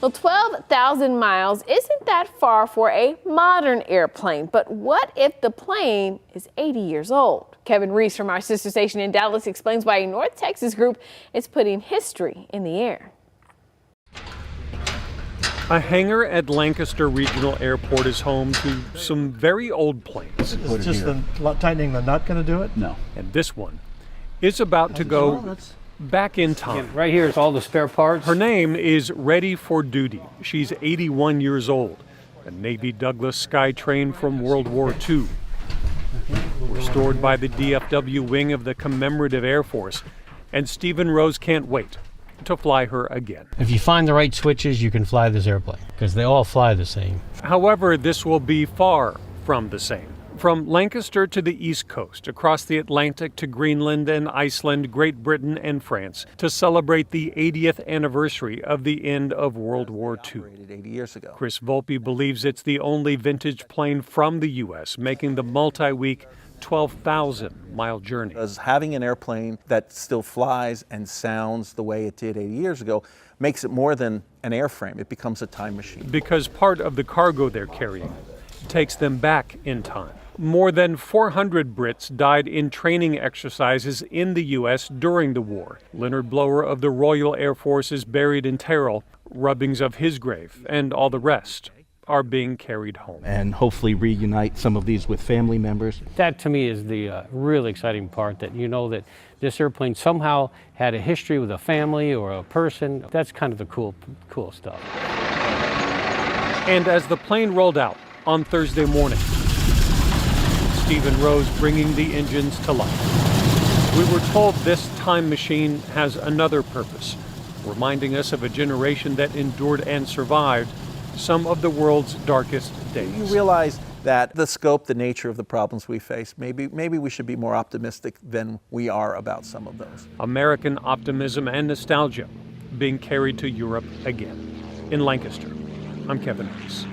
Well, 12,000 miles isn't that far for a modern airplane, but what if the plane is 80 years old? Kevin Reese from our sister station in Dallas explains why a North Texas group is putting history in the air. A hangar at Lancaster Regional Airport is home to some very old planes. Is just tightening the nut going to do it? No. And this one is about to go back in time. Right here is all the spare parts. Her name is Ready for Duty. She's 81 years old. A Navy Douglas Skytrain from World War II. Restored by the DFW wing of the Commemorative Air Force. And Stephen Rose can't wait to fly her again. If you find the right switches, you can fly this airplane, because they all fly the same. However, this will be far from the same. From Lancaster to the East Coast, across the Atlantic to Greenland and Iceland, Great Britain and France, to celebrate the 80th anniversary of the end of World War II. 80 years ago. Chris Volpe believes it's the only vintage plane from the U.S., making the multi-week 12,000-mile journey. Because having an airplane that still flies and sounds the way it did 80 years ago makes it more than an airframe. It becomes a time machine. Because part of the cargo they're carrying takes them back in time. More than 400 Brits died in training exercises in the U.S. during the war. Leonard Blower of the Royal Air Force is buried in Terrell. Rubbings of his grave and all the rest are being carried home. And hopefully reunite some of these with family members. That to me is the really exciting part, that you know that this airplane somehow had a history with a family or a person. That's kind of the cool stuff. And as the plane rolled out on Thursday morning, Stephen Rose bringing the engines to life. We were told this time machine has another purpose, reminding us of a generation that endured and survived some of the world's darkest days. You realize that the scope, the nature of the problems we face, maybe we should be more optimistic than we are about some of those. American optimism and nostalgia being carried to Europe again. In Lancaster, I'm Kevin Reese.